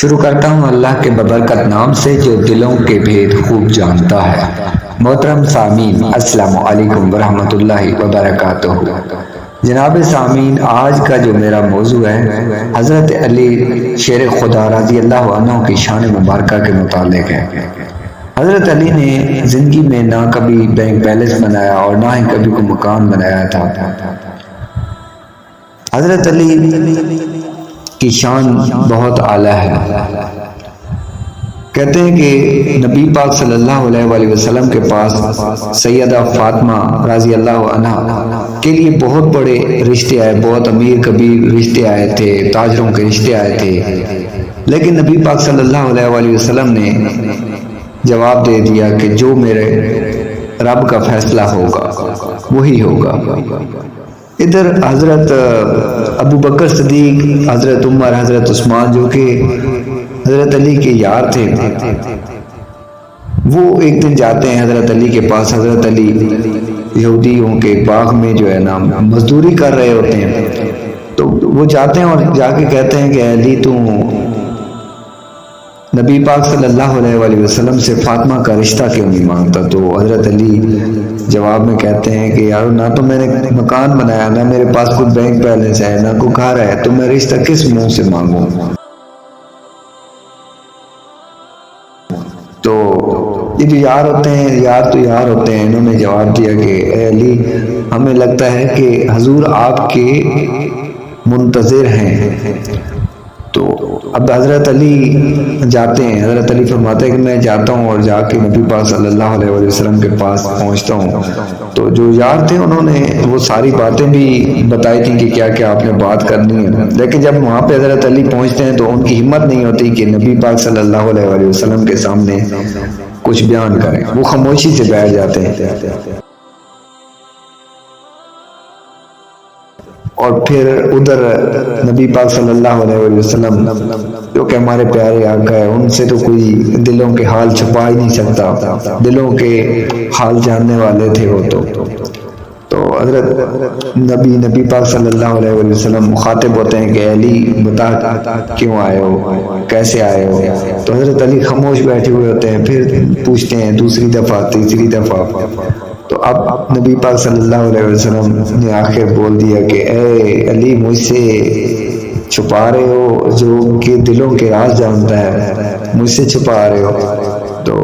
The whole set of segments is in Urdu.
شروع کرتا ہوں اللہ کے ببرکت نام سے جو دلوں کے بھید خوب جانتا ہے۔ محترم سامعین، السلام علیکم ورحمۃ اللہ وبرکاتہ۔ جناب سامعین، آج کا جو میرا موضوع ہے حضرت علی شیر خدا رضی اللہ عنہ کی شان مبارکہ کے متعلق ہے۔ حضرت علی نے زندگی میں نہ کبھی بینک بیلنس بنایا اور نہ ہی کبھی کوئی مکان بنایا تھا۔ حضرت علی کی شان بہت اعلیٰ ہے۔ کہتے ہیں کہ نبی پاک صلی اللہ علیہ وآلہ وسلم کے پاس سیدہ فاطمہ رضی اللہ عنہا کے لیے بہت بڑے رشتے آئے، بہت امیر کبیر رشتے آئے تھے، تاجروں کے رشتے آئے تھے، لیکن نبی پاک صلی اللہ علیہ وآلہ وسلم نے جواب دے دیا کہ جو میرے رب کا فیصلہ ہوگا وہی ہوگا۔ ادھر حضرت ابو بکر صدیق، حضرت عمر، حضرت عثمان جو کہ حضرت علی کے یار تھے، وہ ایک دن جاتے ہیں حضرت علی کے پاس۔ حضرت علی یہودیوں کے باغ میں جو ہے نا مزدوری کر رہے ہوتے ہیں، تو وہ جاتے ہیں اور جا کے کہتے ہیں کہ علی تو نبی پاک صلی اللہ علیہ وآلہ وسلم سے فاطمہ کا رشتہ کیوں نہیں مانگتا؟ تو حضرت علی جواب میں کہتے ہیں کہ یار نہ تو میں نے مکان بنایا، نہ میرے پاس کوئی بینک بیلنس ہے، نہ کوئی گھر ہے، تو میں رشتہ کس منہ سے مانگوں؟ تو یہ جو یار ہوتے ہیں، یار ہوتے ہیں، انہوں نے جواب دیا کہ اے علی، ہمیں لگتا ہے کہ حضور آپ کے منتظر ہیں۔ تو اب حضرت علی جاتے ہیں، حضرت علی فرماتے ہیں کہ میں جاتا ہوں اور جا کے نبی پاک صلی اللہ علیہ وسلم کے پاس پہنچتا ہوں۔ تو جو یار تھے انہوں نے وہ ساری باتیں بھی بتائی تھیں کہ کیا کیا آپ نے بات کرنی ہے، لیکن جب وہاں پہ حضرت علی پہنچتے ہیں تو ان کی ہمت نہیں ہوتی کہ نبی پاک صلی اللہ علیہ وسلم کے سامنے کچھ بیان کریں، وہ خاموشی سے بیٹھ جاتے ہیں۔ اور پھر ادھر نبی پاک صلی اللہ علیہ وسلم جو کہ ہمارے پیارے آقا ہے، ان سے تو کوئی دلوں کے حال چھپا ہی نہیں سکتا، دلوں کے حال جاننے والے تھے وہ تو حضرت نبی پاک صلی اللہ علیہ وسلم مخاطب ہوتے ہیں کہ علی بتا کیوں آئے ہو، کیسے آئے ہو؟ تو حضرت علی خاموش بیٹھے ہوئے ہوتے ہیں، پھر پوچھتے ہیں دوسری دفعہ، تیسری دفعہ، تو اب نبی پاک صلی اللہ علیہ وسلم نے آخر بول دیا کہ اے علی، مجھ سے چھپا رہے ہو جو کہ دلوں کے راز جانتا ہے، مجھ سے چھپا رہے ہو؟ تو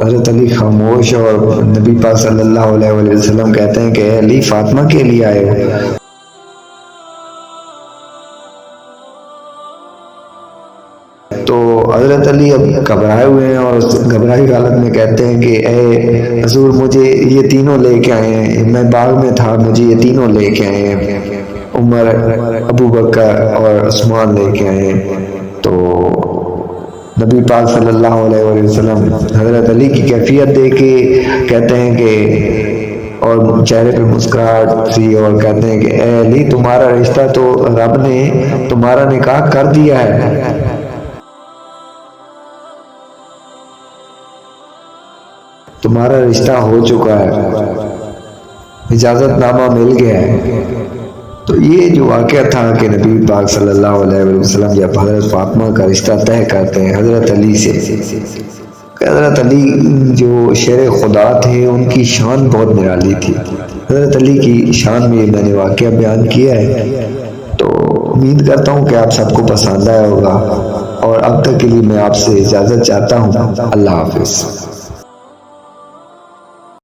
حضرت علی خاموش، اور نبی پاک صلی اللہ علیہ وسلم کہتے ہیں کہ اے علی، فاطمہ کے لیے آئے ہو؟ تو حضرت علی اب گھبرائے ہوئے ہیں اور گھبرائی حالت میں کہتے ہیں کہ اے حضور، مجھے یہ تینوں لے کے آئے ہیں، میں باغ میں تھا، مجھے یہ تینوں لے کے آئے ہیں، عمر، ابو بکر اور عثمان لے کے آئے ہیں۔ تو نبی پاک صلی اللہ علیہ وسلم حضرت علی کی کیفیت دیکھ کے کہتے ہیں کہ اور چہرے پہ مسکراہٹ تھی، اور کہتے ہیں کہ اے علی، تمہارا رشتہ تو رب نے تمہارا نکاح کر دیا ہے، تمہارا رشتہ ہو چکا ہے، اجازت نامہ مل گیا ہے۔ تو یہ جو واقعہ تھا کہ نبی پاک صلی اللہ علیہ وسلم جب حضرت فاطمہ کا رشتہ طے کرتے ہیں حضرت علی سے، حضرت علی جو شیر خدا تھے، ان کی شان بہت نرالی تھی۔ حضرت علی کی شان میں میں نے واقعہ بیان کیا ہے، تو امید کرتا ہوں کہ آپ سب کو پسند آیا ہوگا، اور اب تک کے لیے میں آپ سے اجازت چاہتا ہوں۔ اللہ حافظ۔